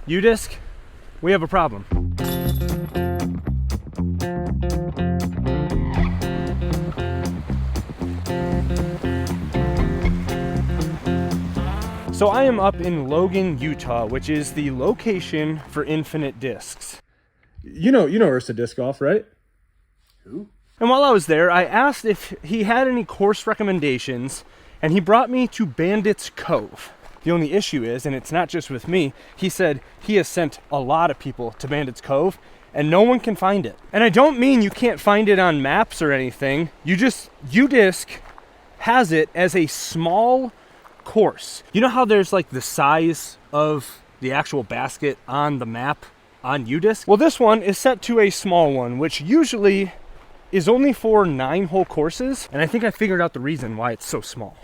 UDisc, we have a problem. So I am up in Logan, Utah, which is the location for Infinite Discs. You know Ursa Disc Golf, right? Who? And while I was there, I asked if he had any course recommendations, and he brought me to Bandits Cove. The only issue is, and it's not just with me, he said he has sent a lot of people to Bandits Cove, and no one can find it. And I don't mean you can't find it on maps or anything. UDisc has it as a small course. You know how there's like the size of the actual basket on the map on UDisc? Well, this one is set to a small one, which usually is only for 9-hole courses. And I think I figured out the reason why it's so small.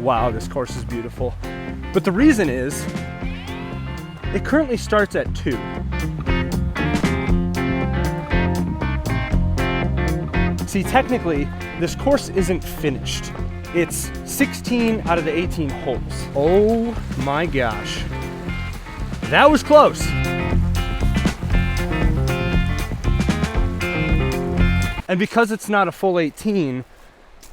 Wow, this course is beautiful. But the reason is, it currently starts at 2. See, technically, this course isn't finished. It's 16 out of the 18 holes. Oh my gosh. That was close. And because it's not a full 18,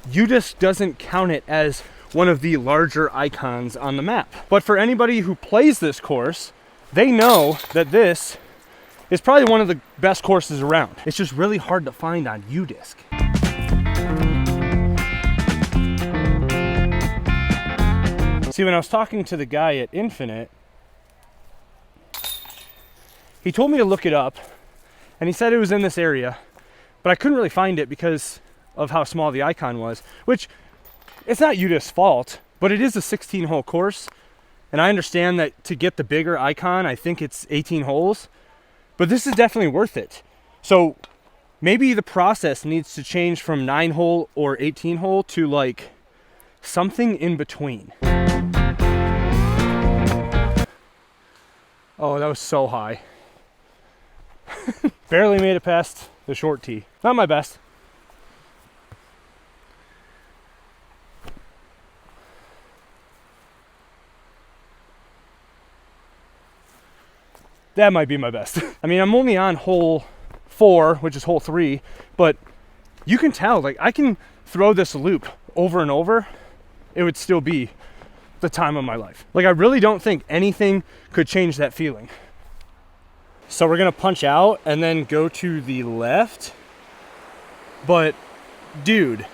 UDisc doesn't count it as one of the larger icons on the map. But for anybody who plays this course, they know that this is probably one of the best courses around. It's just really hard to find on UDisc. See, when I was talking to the guy at Infinite, he told me to look it up, and he said it was in this area, but I couldn't really find it because of how small the icon was, which it's not UDisc's fault, but it is a 16-hole course, and I understand that to get the bigger icon, I think it's 18 holes, but this is definitely worth it. So maybe the process needs to change from 9-hole or 18-hole to like something in between. Oh, that was so high. Barely made it past the short tee. Not my best. That might be my best. I mean, I'm only on hole 4, which is hole 3, but you can tell, like, I can throw this loop over and over. It would still be the time of my life. Like, I really don't think anything could change that feeling. So we're gonna punch out and then go to the left. But dude,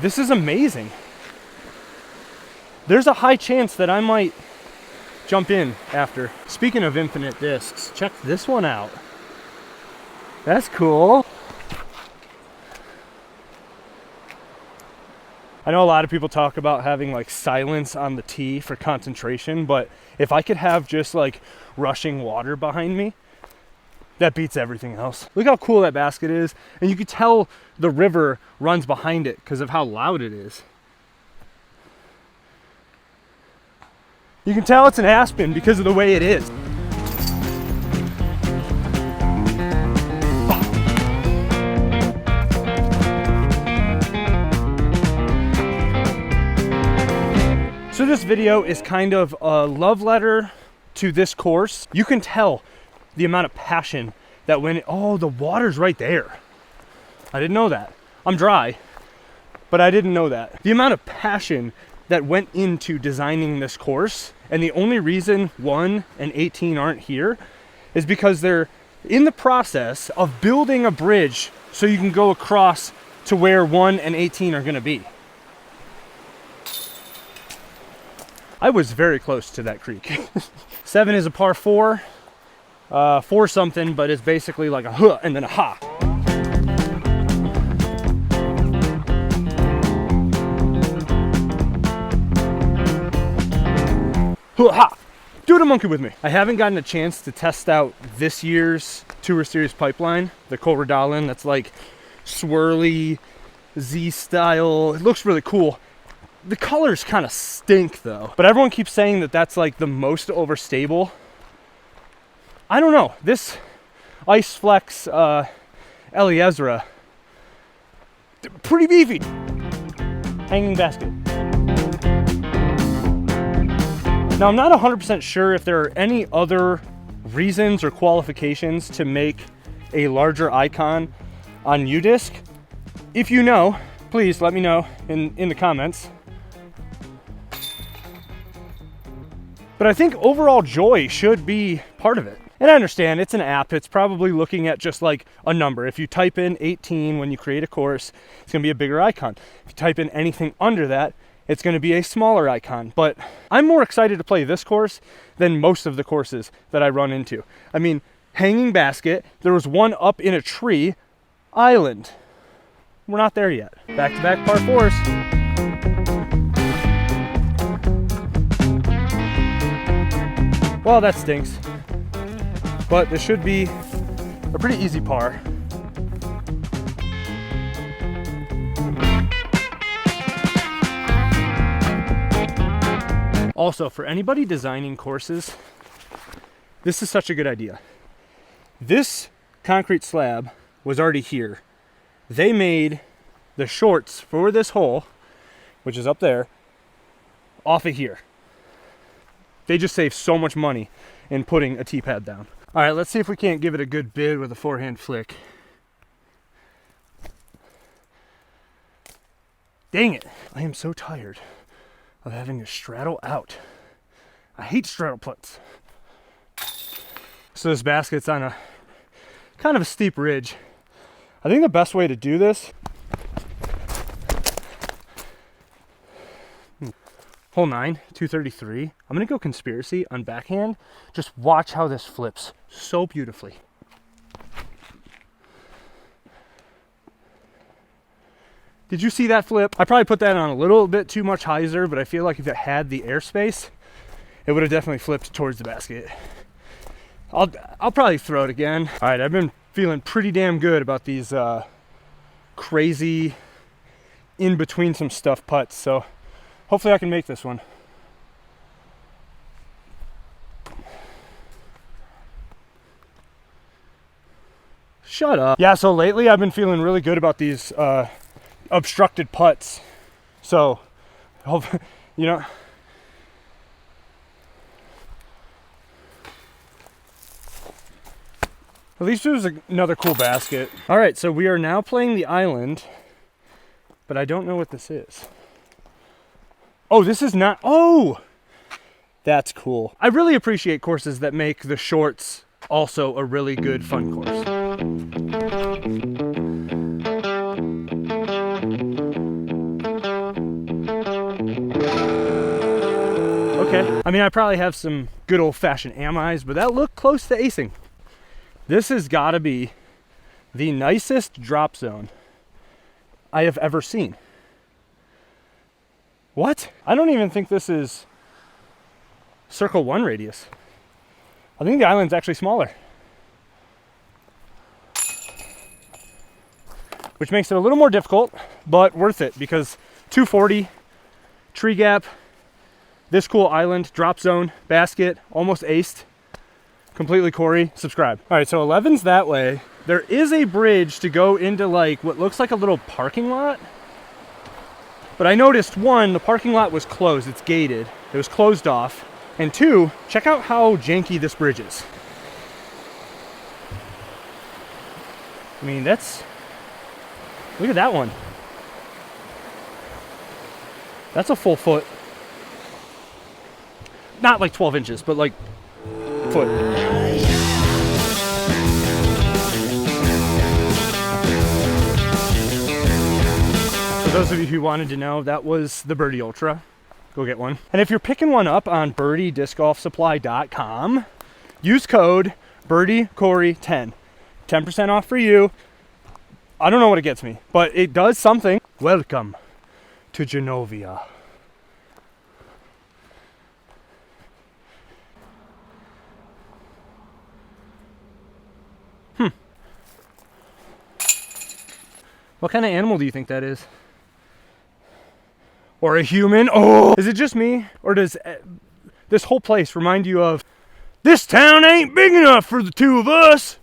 this is amazing. There's a high chance that I might jump in after. Speaking of Infinite Discs, check this one out. That's cool. I know a lot of people talk about having like silence on the tee for concentration, but if I could have just like rushing water behind me, that beats everything else. Look how cool that basket is. And you could tell the river runs behind it because of how loud it is. You can tell it's an Aspen because of the way it is. So this video is kind of a love letter to this course. You can tell the amount of passion that went, oh, the water's right there. I didn't know that. I'm dry, but I didn't know that. The amount of passion that went into designing this course, and the only reason 1 and 18 aren't here is because they're in the process of building a bridge so you can go across to where 1 and 18 are gonna be. I was very close to that creek. 7 is a par 4, 4 something, but it's basically like a huh and then a ha. Huh ha. Do the monkey with me. I haven't gotten a chance to test out this year's Tour Series pipeline, the Cory that's like swirly Z style. It looks really cool. The colors kind of stink though, but everyone keeps saying that that's like the most overstable. I don't know. This Ice Flex Eliezer, pretty beefy. hanging basket. Now, I'm not 100% sure if there are any other reasons or qualifications to make a larger icon on UDisc. If you know, please let me know in the comments. But I think overall joy should be part of it. And I understand it's an app. It's probably looking at just like a number. If you type in 18 when you create a course, it's gonna be a bigger icon. If you type in anything under that, it's gonna be a smaller icon. But I'm more excited to play this course than most of the courses that I run into. I mean, hanging basket, there was one up in a tree, island. We're not there yet. Back-to-back par fours. Well, that stinks. But this should be a pretty easy par. Also, for anybody designing courses, this is such a good idea. This concrete slab was already here. They made the shorts for this hole, which is up there, off of here. They just save so much money in putting a T-pad down. All right, let's see if we can't give it a good bid with a forehand flick. Dang it. I am so tired of having to straddle out. I hate straddle putts. So this basket's on a kind of a steep ridge. I think the best way to do this, hole 9, 233. I'm gonna go conspiracy on backhand. Just watch how this flips so beautifully. Did you see that flip? I probably put that on a little bit too much hyzer, but I feel like if it had the airspace, it would have definitely flipped towards the basket. I'll probably throw it again. All right, I've been feeling pretty damn good about these crazy in between some stuff putts, so hopefully I can make this one. Shut up. Yeah, so lately I've been feeling really good about these obstructed putts. So, you know. At least it was another cool basket. All right, so we are now playing the island, but I don't know what this is. Oh, this is not, oh, that's cool. I really appreciate courses that make the shorts also a really good fun course. Okay, I mean, I probably have some good old-fashioned amis, but that looked close to acing. This has gotta be the nicest drop zone I have ever seen. What? I don't even think this is circle 1 radius. I think the island's actually smaller. Which makes it a little more difficult, but worth it because 240, tree gap, this cool island, drop zone, basket, almost aced. Completely Cory, subscribe. All right, so 11's that way. There is a bridge to go into like what looks like a little parking lot. But I noticed 1, the parking lot was closed, it's gated. It was closed off. And 2, check out how janky this bridge is. I mean, that's, look at that one. That's a full foot. Not like 12 inches, but like foot. For those of you who wanted to know, that was the BIRDIE Ultra. Go get one. And if you're picking one up on BirdieDiscGolfSupply.com, use code BirdieCory10. 10% off for you. I don't know what it gets me, but it does something. Welcome to Genovia. What kind of animal do you think that is? Or a human? Oh! Is it just me? Or does this whole place remind you of, this town ain't big enough for the two of us?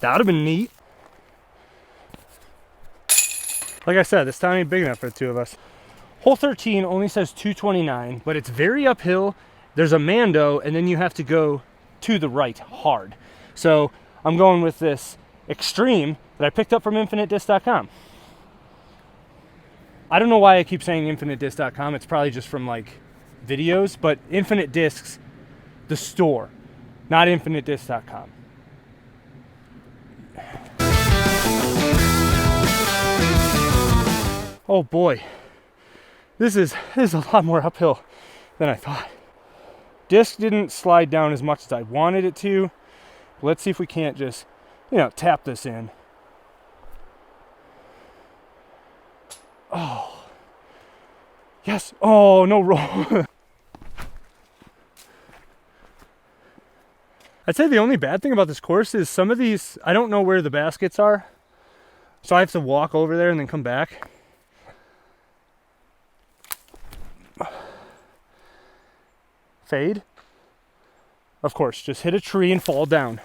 That would have been neat. Like I said, this town ain't big enough for the two of us. Hole 13 only says 229, but it's very uphill. There's a Mando, and then you have to go to the right hard. So I'm going with this Extreme that I picked up from InfiniteDisc.com. I don't know why I keep saying InfiniteDisc.com. It's probably just from like videos, but Infinite Discs, the store, not InfiniteDisc.com. Oh boy, this is a lot more uphill than I thought. Disc didn't slide down as much as I wanted it to. Let's see if we can't just, tap this in. Oh, yes. Oh, no roll. I'd say the only bad thing about this course is some of these, I don't know where the baskets are. So I have to walk over there and then come back. Fade. Of course, just hit a tree and fall down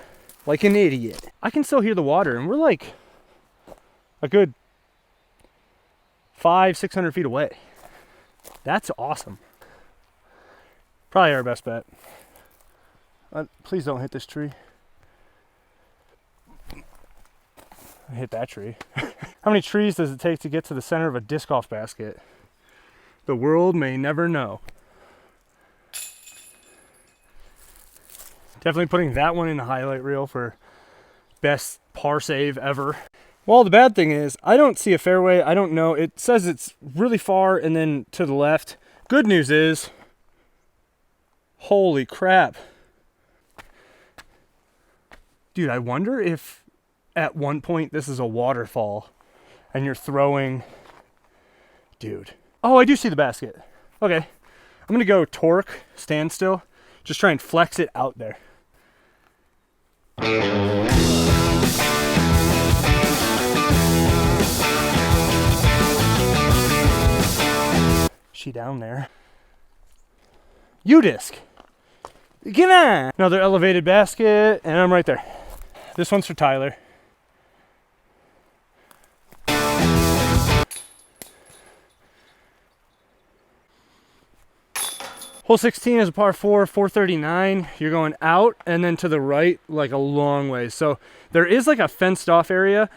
like an idiot. I can still hear the water, and we're like a good 500-600 feet away. That's awesome. Probably our best bet. Please don't hit this tree. I hit that tree. How many trees does it take to get to the center of a disc golf basket? The world may never know. Definitely putting that one in the highlight reel for best par save ever. Well, the bad thing is I don't see a fairway. I don't know. It says it's really far and then to the left. Good news is, holy crap. Dude, I wonder if at one point this is a waterfall and you're throwing... Dude. Oh, I do see the basket. Okay. I'm going to go torque, standstill. Just try and flex it out there. She down there. UDisc. Come on. Another elevated basket, and I'm right there. This one's for Tyler. Hole 16 is a par 4, 439. You're going out and then to the right like a long way. So there is like a fenced off area.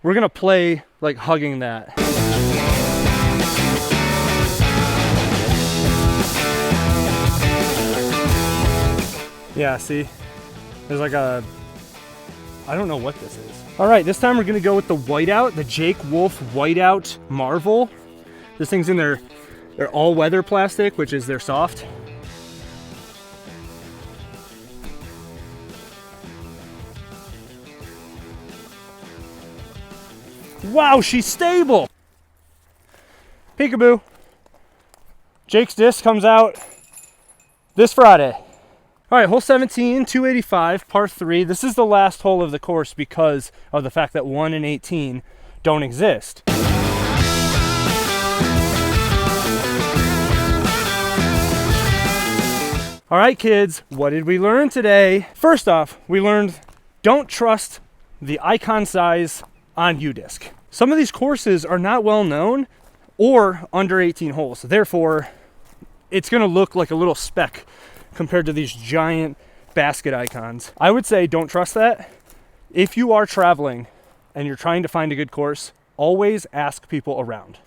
We're gonna play like hugging that. Yeah, see? There's like a... I don't know what this is. All right, this time we're gonna go with the whiteout, the Jake Wolf whiteout Marvel. This thing's in their all-weather plastic, which is their soft. Wow, she's stable. Peekaboo. Jake's disc comes out this Friday. All right, hole 17, 285, par 3. This is the last hole of the course because of the fact that 1 and 18 don't exist. All right, kids, what did we learn today? First off, we learned don't trust the icon size on UDisc. Some of these courses are not well known or under 18 holes. Therefore, it's gonna look like a little speck compared to these giant basket icons. I would say don't trust that. If you are traveling and you're trying to find a good course, always ask people around.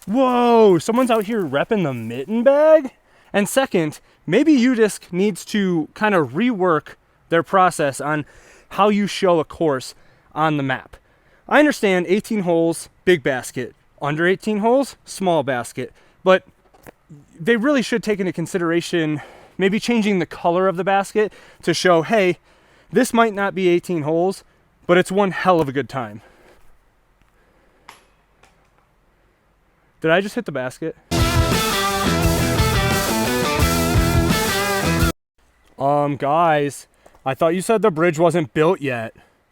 Whoa, someone's out here repping the mitten bag? And second, maybe UDisc needs to kind of rework their process on how you show a course on the map. I understand 18 holes, big basket. Under 18 holes, small basket. But they really should take into consideration maybe changing the color of the basket to show, hey, this might not be 18 holes, but it's one hell of a good time. Did I just hit the basket? Guys, I thought you said the bridge wasn't built yet.